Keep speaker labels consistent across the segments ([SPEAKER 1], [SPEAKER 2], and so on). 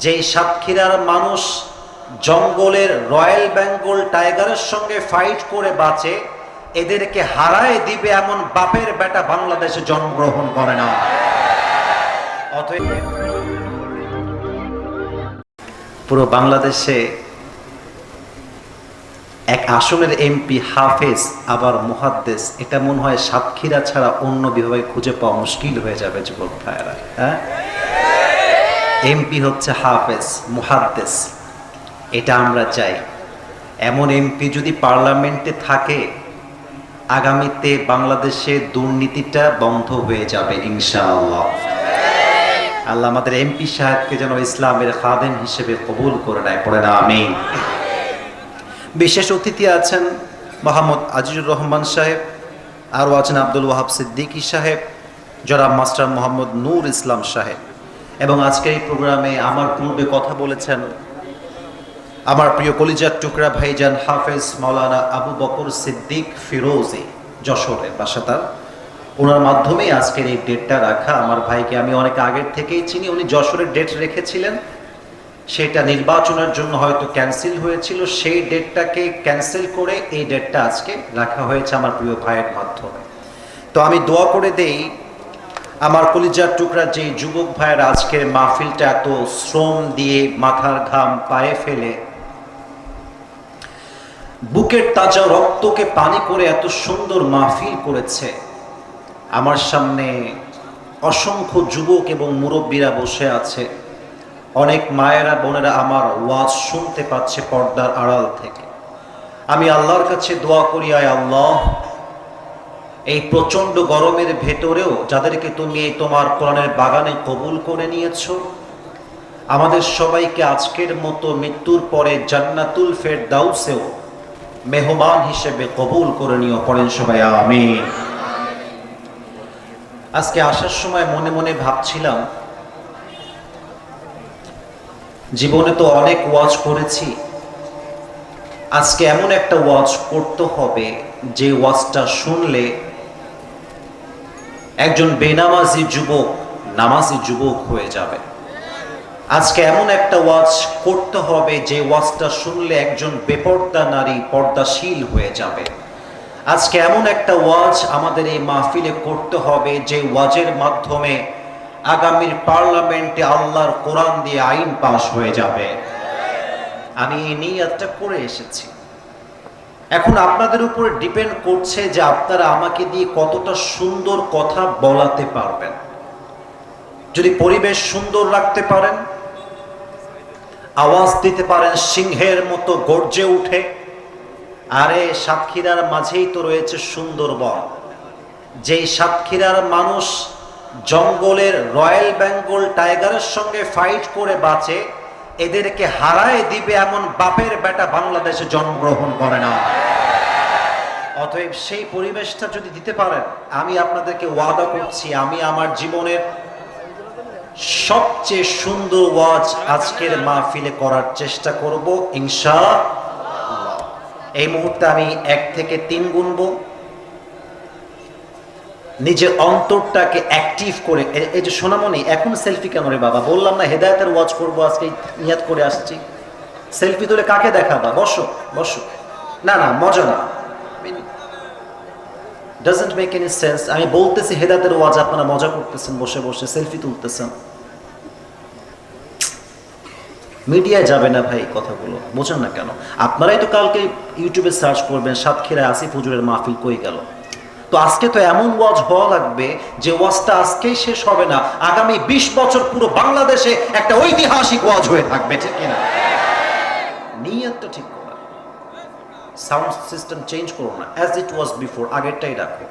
[SPEAKER 1] যেই সাতক্ষীরার মানুষ জঙ্গলের রয়্যাল বেঙ্গল টাইগারের সঙ্গে ফাইট করে বাঁচে, এদেরকে হারায় দিবে এমন বাপের বেটা বাংলাদেশে জন্মগ্রহণ করে না। অতএব পুরো বাংলাদেশে এক আসনের এমপি হাফেজ আবার মুহাদ্দিস, এটা মনে হয় সাতক্ষীরা ছাড়া অন্য বিভাগে খুঁজে পাওয়া মুশকিল হয়ে যাবে যুবক ভাইয়েরা। হ্যাঁ, এমপি হচ্ছে হাফেজ মুহাদ্দিস, এটা আমরা চাই। এমন এমপি যদি পার্লামেন্টে থাকে, আগামীতে বাংলাদেশে দুর্নীতিটা বন্ধ হয়ে যাবে ইনশাআল্লাহ। আল্লাহ আমাদের এমপি সাহেবকে যেন ইসলামের খাদেম হিসেবে কবুল করে নেয়, পড়ে না আমিন। বিশেষ অতিথি আছেন মোহাম্মদ আজিজুর রহমান সাহেব, আরও আছেন আব্দুল ওয়াহাব সিদ্দিকী সাহেব, জনাব মাস্টার মোহাম্মদ নূর ইসলাম সাহেব, এবং আজকের এই প্রোগ্রামে আমার পূর্বে কথা বলেছেন আমার প্রিয় কলিজার টুকরা ভাইজান হাফেজ মাওলানা আবু বকর সিদ্দিক ফিরোজি, যশোরের বাসা তার। ওনার মাধ্যমেই আজকের এই ডেটটা রাখা। আমার ভাইকে আমি অনেক আগের থেকেই চিনি, উনি যশোরের ডেট রেখেছিলেন, সেটা নির্বাচনের জন্য হয়তো ক্যান্সেল হয়েছিল, সেই ডেটটাকে ক্যান্সেল করে এই ডেটটা আজকে রাখা হয়েছে আমার প্রিয় ভাইয়ের মাধ্যমে। তো আমি দোয়া করে দেই আমার কলিজার টুকরা যে যুবক ভাইয়ের আজকের মাহফিলটা এত শ্রম দিয়ে মাথার ঘাম পায়ে ফেলে বুকের তাজা রক্তকে পানি করে এত সুন্দর মাহফিল করেছে, আমার সামনে অসংখ্য যুবক এবং মুরব্বীরা বসে আছে, অনেক মায়েরা বোনেরা আমার ওয়াজ শুনতে পাচ্ছে পর্দার আড়াল থেকে। আমি আল্লাহর কাছে দোয়া করি, আয় আল্লাহ, এই প্রচন্ড গরমের ভেতরেও যাদেরকে তুমি এই তোমার কোরআনের বাগানে কবুল করে নিয়েছো, আমাদের সবাইকে আজকের মতো মৃত্যুর পরে জান্নাতুল ফেরদাউসেও মেহমান হিসেবে কবুল করে নিও, পড়েন সবাই আমিন। আজকে আসার সময় মনে মনে ভাবছিলাম, জীবনে তো অনেক ওয়াজ করেছি, আজকে এমন একটা ওয়াজ করতে হবে যে ওয়াজটা শুনলে একজন বেনামাজি যুবক নামাজি যুবক হয়ে যাবে। আজকে এমন একটা ওয়াজ করতে হবে যে ওয়াজটা শুনলে একজন বেপর্দা নারী পর্দাশীল হয়ে যাবে। আজকে এমন একটা ওয়াজ আমাদের এই মাহফিলে করতে হবে যে ওয়াজের মাধ্যমে আগামীর পার্লামেন্টে আল্লাহর কোরআন দিয়ে আইন পাস হয়ে যাবে। আমি এই নিয়তটা করে এসেছি। এখন আপনাদের উপরে ডিপেন্ড করছে যে আপনারা আমাকে দিয়ে কতটা সুন্দর কথা বলাতে পারবেন। যদি পরিবেশ সুন্দর রাখতে পারেন, আওয়াজ দিতে পারেন সিংহের মতো গর্জে উঠে, আরে সাতক্ষীরার মাঝেই তো রয়েছে সুন্দরবন, যেই সাতক্ষীরার মানুষ জঙ্গলের রয়্যাল বেঙ্গল টাইগারের সঙ্গে ফাইট করে বাঁচে, এদেরকে হারায় দিবে এমন বাপের বেটা বাংলাদেশে জন্মগ্রহণ করে না। অতএব সেই পরিবেশটা যদি দিতে পারেন, আমি আপনাদেরকে ওয়াদা করছি আমি আমার জীবনের সবচেয়ে সুন্দর ওয়াজ আজকের মাহফিলে করার চেষ্টা করব ইনশাআল্লাহ। এই মুহূর্তে আমি 1 থেকে 3 গুনবো, নিজের অন্তরটাকে অ্যাক্টিভ করে। এই যে সোনামণি, এখন সেলফি কেন রে বাবা? বললাম না হেদায়েতের ওয়াজ করবো, আজকে নিয়াত করে আসছি। সেলফি তুলে কাকে দেখাবা? বসো বসো। না না, মজা না, ডাজন্ট মেক এনি সেন্স। আমি বলতেছি হেদায়েতের ওয়াজ, আপনারা মজা করতেছেন বসে বসে, সেলফি তুলতেছেন। মিডিয়ায় যাবে না ভাই কথাগুলো, বোঝেন না কেন? আপনারাই তো কালকে ইউটিউবে সার্চ করবেন সাতক্ষীরায় আসিফ হুজুরের মাহফিল কই গেল। তো আজকে তো এমন ওয়াজ হওয়া লাগবে যে ওয়াজটা আজকেই শেষ হবে না, আগামী 20 বছর পুরো বাংলাদেশে একটা ঐতিহাসিক ওয়াজ হয়ে থাকবে, ঠিক কিনা? নিয়তটা ঠিক করো, সাউন্ড সিস্টেম চেঞ্জ করো না, অ্যাজ ইট ওয়াজ বিফোর, আগেরটাই রাখো,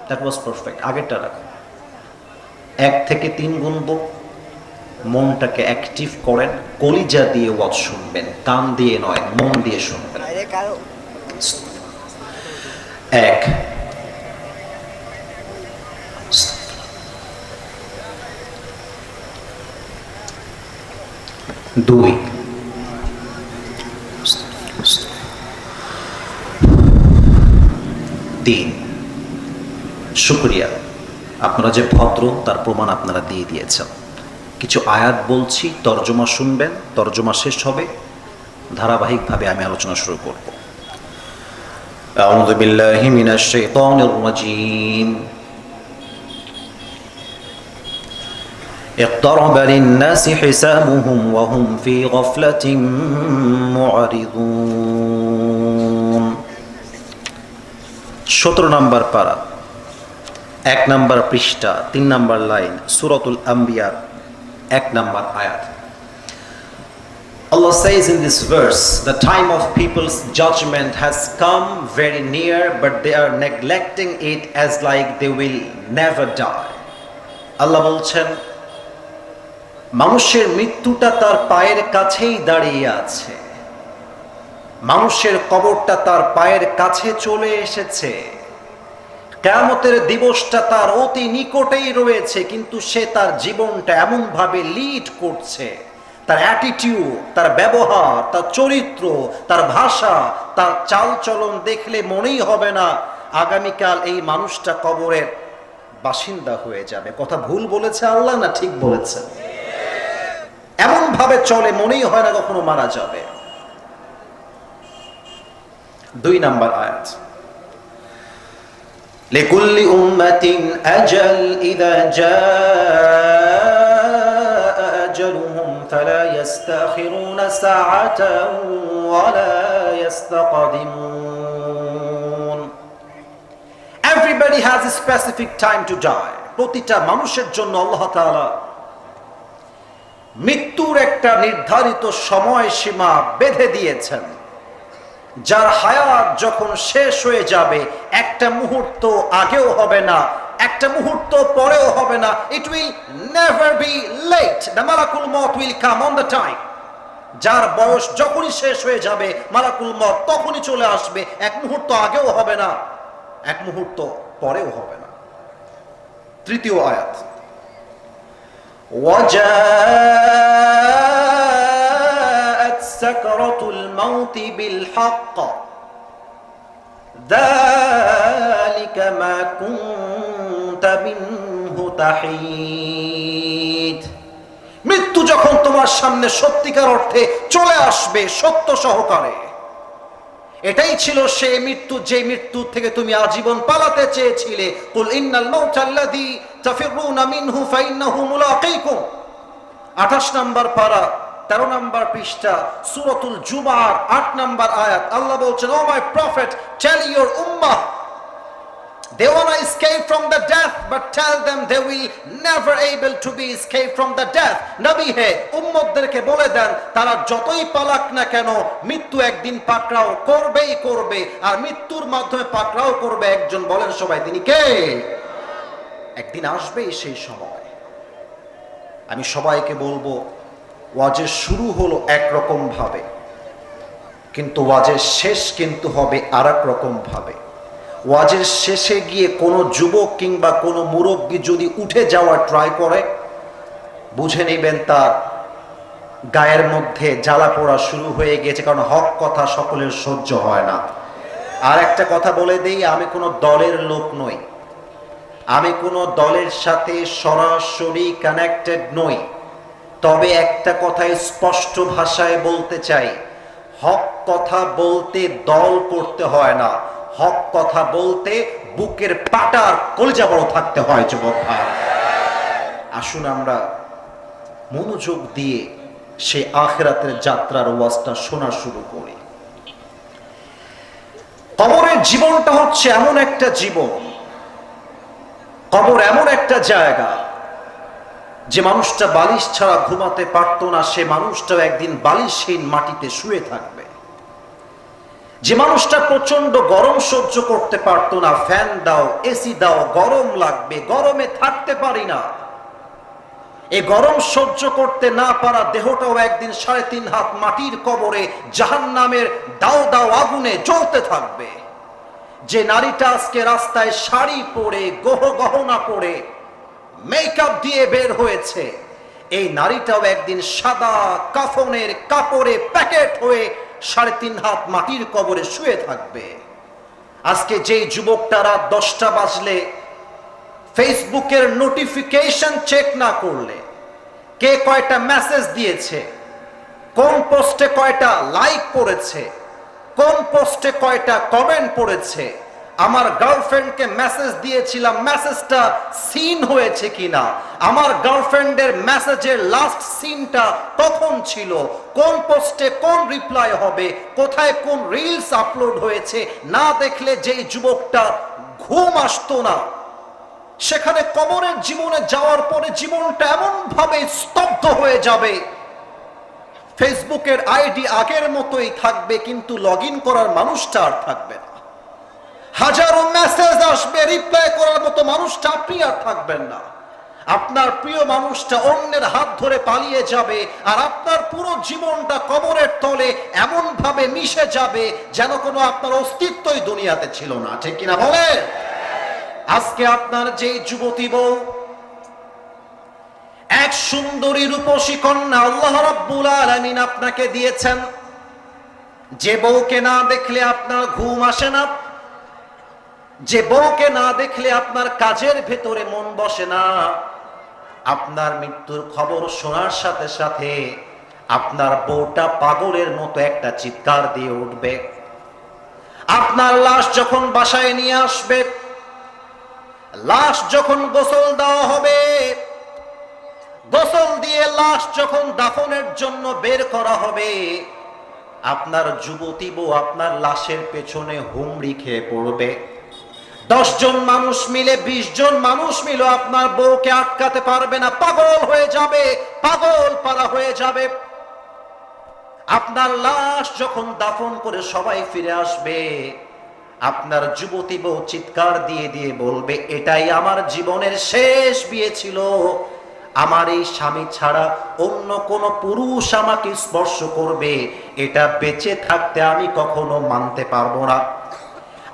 [SPEAKER 1] দ্যাট ওয়াজ পারফেক্ট, আগেরটা রাখো। 1 থেকে 3 গুনবো, মনটাকে অ্যাক্টিভ করেন, কলিজা দিয়ে ওয়াজ শুনবেন, কান দিয়ে নয়, মন দিয়ে শুনবেন। 1 2 3। শুকরিয়া, আপনারা যে ভদ্র তার প্রমাণ আপনারা দিয়ে দিয়েছেন। কিছু আয়াত বলছি, তর্জমা শুনবেন, তর্জমা শেষ হবে, ধারাবাহিকভাবে আমি আলোচনা শুরু করব। আউযু বিল্লাহি মিনাশ শাইতানির রাজীম। اقترب للناس حسابهم وهم في غفلة معرضون। 17 নম্বর পারা, 1 নম্বর পৃষ্ঠা, 3 নম্বর লাইন, সূরাতুল আম্বিয়া, 1 নম্বর আয়াত। Allah says in this verse, the time of people's judgment has come very near, but they are neglecting it as like they will never die. Allah বলছেন, মানুষের মৃত্যুটা তার পায়ের কাছেই দাঁড়িয়ে আছে, মানুষের কবরটা তার পায়ের কাছে চলে এসেছে, কিয়ামতের দিবসটা তার অতি নিকটেই রয়েছে, কিন্তু সে তার জীবনটা এমন ভাবে লিড করছে, তার অ্যাটিটিউড, তার ব্যবহার, তার চরিত্র, তার ভাষা, তার চালচলন দেখলে মনেই হবে না আগামীকাল এই মানুষটা কবরের বাসিন্দা হয়ে যাবে। কথা ভুল বলেছে আল্লাহ না ঠিক বলেছে? এমন ভাবে চলে মনেই হয় না কখনো মারা যাবে। 2 নম্বর আয়াত, লিকুল্লি উম্মাতিন আজাল ইযা জাআ আজালুহুম ফালা ইস্তাখিরুনা সাআতান ওয়ালা ইস্তাকদিমুন। Everybody has a specific time to die. প্রতিটা মানুষের জন্য আল্লাহ তাআলা মৃত্যুর একটা নির্ধারিত সময়সীমা বেঁধে দিয়েছেন। যার হায়াত যখন শেষ হয়ে যাবে, একটা মুহূর্ত আগেও হবে না, একটা মুহূর্ত পরেও হবে না। It will never be late. The malakul maut will come on the time. যার বয়স যখনই শেষ হয়ে যাবে, মালাকুল মউত তখনই চলে আসবে। এক মুহূর্ত আগেও হবে না, এক মুহূর্ত পরেও হবে না। 3 আয়াত, وجاءت سكرة الموت بالحق ذلك ما كنت منه تحيد। মৃত্যু যখন তোমার সামনে সত্যিকার অর্থে চলে আসবে, সত্য সহকারে, এটাই ছিল সেই মৃত্যু যে মৃত্যু থেকে তুমি আজীবন পালাতে চেয়েছিলে। কুল ইন্নাল মাউতাল্লাযী তাফিরুনা মিনহু ফাইন্নাহু মুলাকীকুম। 28 নম্বর পারা, 13 নম্বর পৃষ্ঠা, সূরাতুল জুমার 8 নম্বর আয়াত। আল্লাহ বলছেন, O my prophet, tell your উম্মাহ, they wanna escape from the death, but tell them they will never able to be escape from the death. নবী হে, উম্মতদেরকে বলে দেন, তারা যতই পালাক না কেন, মৃত্যু একদিন পাকড়াও করবেই করবে, আর মৃত্যুর মাধ্যমে পাকড়াও করবে একজন। বলেন সবাই, তিনি কে? একদিন আসবেই সেই সময়। আমি সবাইকে বলবো, ওয়াজের শুরু হলো একরকম ভাবে, কিন্তু ওয়াজের শেষ কিন্তু হবে আরেক রকম ভাবে। ওয়াজের শেষে গিয়ে কোনো যুবক কিংবা কোনো মুরব্বী যদি উঠে যাওয়ার ট্রাই করে, বুঝে নেবেন তার গায়ের মধ্যে জ্বালা পোড়া শুরু হয়ে গেছে, কারণ হক কথা সকলের সহ্য হয় না। আর একটা কথা বলে দেই, আমি কোনো দলের লোক নই, আমি কোনো দলের সাথে সরাসরি কানেক্টেড নই, তবে একটা কথাই স্পষ্ট ভাষায় বলতে চাই, হক কথা বলতে দল করতে হয় না, হক কথা বলতে বুকের পাটার কলিজা বড় থাকতে হয়। যুবক ভাই, আসুন আমরা মনোযোগ দিয়ে সেই আখিরাতের যাত্রার ওয়াজটা শোনা শুরু করি। কবরের জীবনটা হচ্ছে এমন একটা জীবন, কবর এমন একটা জায়গা, যে মানুষটা বালিশ ছাড়া ঘুমাতে পারতো না, সে মানুষটাও একদিন বালিশহীন মাটিতে শুয়ে থাকবে। যে মানুষটা প্রচন্ড গরম সহ্য করতে পারতো না, ফ্যান দাও, এসি দাও, গরম লাগবে, গরমে থাকতে পারি না, এই গরম সহ্য করতে না পারা দেহটাও একদিন 3.5 হাত মাটির কবরে জাহান্নামের দাও দাও আগুনে জ্বলতে থাকবে। যে নারীটা আজকে রাস্তায় শাড়ি পরে, গহনা পরে, মেকআপ দিয়ে বের হয়েছে, এই নারীটাও একদিন সাদা কাফনের কাপড়ে প্যাকেট হয়ে 3.5 হাত মাটির কবরে শুয়ে থাকবে। আজকে যেই যুবকটা রাত 10টা বাজলে ফেসবুকের নোটিফিকেশন চেক না করলে, কে কয়টা মেসেজ দিয়েছে, কোন পোস্টে কয়টা লাইক পড়েছে, কোন পোস্টে কয়টা কমেন্ট পড়েছে, আমার গার্লফ্রেন্ডকে মেসেজ দিয়েছিলাম, মেসেজটা সিন হয়েছে কিনা, আমার গার্লফ্রেন্ডের মেসেজের লাস্ট সিনটা কখন ছিল, কোন পোস্টে কোন রিপ্লাই হবে, কোথায় কোন রিলস আপলোড হয়েছে, না দেখলে যেই যুবকটা ঘুম আসতো না, সেখানে কবরের জীবনে যাওয়ার পরে জীবনটা এমন ভাবে স্তব্ধ হয়ে যাবে, ফেসবুকের আইডি আগের মতোই থাকবে, কিন্তু লগ ইন করার মানুষটা আর থাকবে না। হাজারো মেসেজ আসবে, রিপ্লাই করার মতো মানুষটা আপনি আর থাকবেন না। আপনার প্রিয় মানুষটা অন্যের হাত ধরে পালিয়ে যাবে, আর আপনার পুরো জীবনটা কবরের তলে এমন ভাবে মিশে যাবে যেন কোনো আপনার অস্তিত্বই দুনিয়াতে ছিল না। ঠিক কিনা বলেন? আজকে আপনার যে যুবতী বউ, এক সুন্দরী রূপসী কন্যা আল্লাহ রাব্বুল আলামিন আপনাকে দিয়েছেন, যে বউকে না দেখলে আপনার ঘুম আসে না, যে বউকে না দেখলে আপনার কাজের ভেতরে মন বসে না, আপনার মৃত্যুর খবর শোনার সাথে সাথে আপনার বউটা পাগলের মতো একটা চিৎকার দিয়ে উঠবে। আপনার লাশ যখন বাসায় নিয়ে আসবে, লাশ যখন গোসল দেওয়া হবে, গোসল দিয়ে লাশ যখন দাফনের জন্য বের করা হবে, আপনার যুবতী বউ আপনার লাশের পেছনে হুমড়ি খেয়ে পড়বে। 10 জন মানুষ মিলে, 20 জন মানুষ মিলে আপনার বউকে আটকাতে পারবে না, পাগল হয়ে যাবে, পাগল পারা হয়ে যাবে। আপনার লাশ যখন দাফন করে সবাই ফিরে আসবে, আপনার যুবতী বউ চিৎকার দিয়ে দিয়ে বলবে, এটাই আমার জীবনের শেষ বিয়ে ছিল, আমার এই স্বামী ছাড়া অন্য কোন পুরুষ আমাকে স্পর্শ করবে, এটা বেঁচে থাকতে আমি কখনো মানতে পারবো না।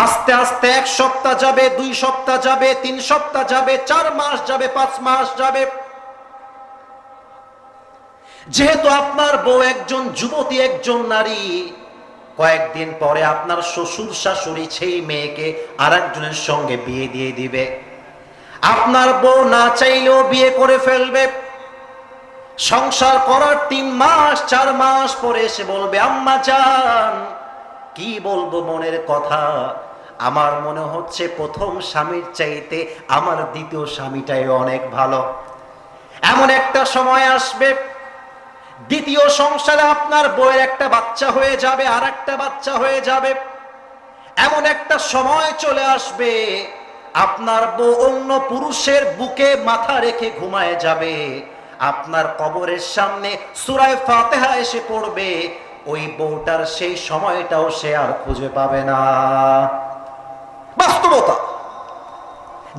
[SPEAKER 1] আস্তে আস্তে 1 সপ্তাহ যাবে, 2 সপ্তাহ যাবে, 3 সপ্তাহ যাবে, 4 মাস যাবে, 5 মাস যাবে। যেহেতু আপনার বউ একজন যুবতী, একজন নারী, কয়েকদিন পরে আপনার শ্বশুর শাশুড়ি সেই মেয়েকে আরেকজনের সঙ্গে বিয়ে দিয়ে দিবে। আপনার বউ না চাইলেও বিয়ে করে ফেলবে। সংসার করার 3 মাস 4 মাস পরে এসে বলবে, আম্মা জান, কি বলবো মনের কথা, আমার মনে হচ্ছে প্রথম স্বামীর চাইতে আমার দ্বিতীয় স্বামীটাই অনেক ভালো। এমন একটা সময় আসবে, দ্বিতীয় সংসারে আপনার বউয়ের একটা বাচ্চা হয়ে যাবে, আর একটা বাচ্চা হয়ে যাবে। এমন একটা সময় চলে আসবে, আপনার বউ অন্য পুরুষের বুকে মাথা রেখে ঘুমায় যাবে, আপনার কবরের সামনে সূরা ফাতিহা এসে পড়বে, ওই বউটার সেই সময়টাও সে আর খুঁজে পাবে না। বাস্তবতা।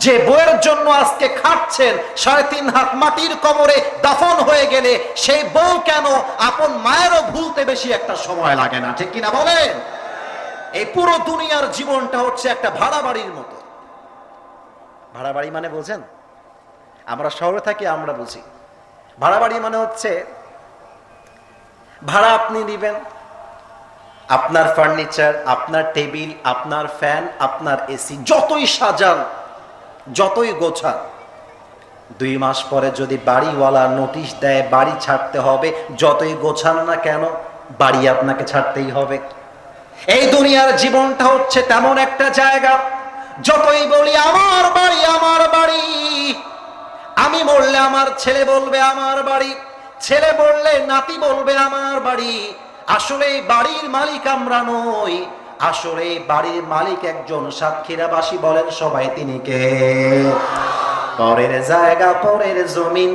[SPEAKER 1] যে বউয়ের জন্য আজকে খাটছেন, 3.5 হাত মাটির কবরে দাফন হয়ে গেলে সেই বউ কেন আপন মায়েরও ভুলতে বেশি একটা সময় লাগে না। ঠিক কিনা বলেন? এই পুরো দুনিয়ার জীবনটা হচ্ছে একটা ভাড়া বাড়ির মতো। ভাড়া বাড়ি মানে বোঝেন? আমরা শহরে থাকি, আমরা বুঝি। ভাড়া বাড়ি মানে হচ্ছে ভাড়া আপনি দিবেন, আপনার ফার্নিচার, আপনার টেবিল, আপনার ফ্যান, আপনার এসি যতই সাজান, যতই গোছান, 2 মাস পরে যদি বাড়িওয়ালা নোটিশ দেয় বাড়ি ছাড়তে হবে, যতই গোছান না কেন বাড়ি আপনাকে ছাড়তেই হবে। এই দুনিয়ার জীবনটা হচ্ছে তেমন একটা জায়গা, যতই বলি আমার বাড়ি আমার বাড়ি, আমি বললে আমার ছেলে বলবে আমার বাড়ি, ছেলে বললে নাতি বলবে আমার বাড়ি, আসলে বাড়ির মালিক আমরা নই, আসলে বাড়ির মালিক একজন সাতক্ষীরাবাসী। বলেন সবাই তিনি কে? পরের জায়গা, পরের জমিন,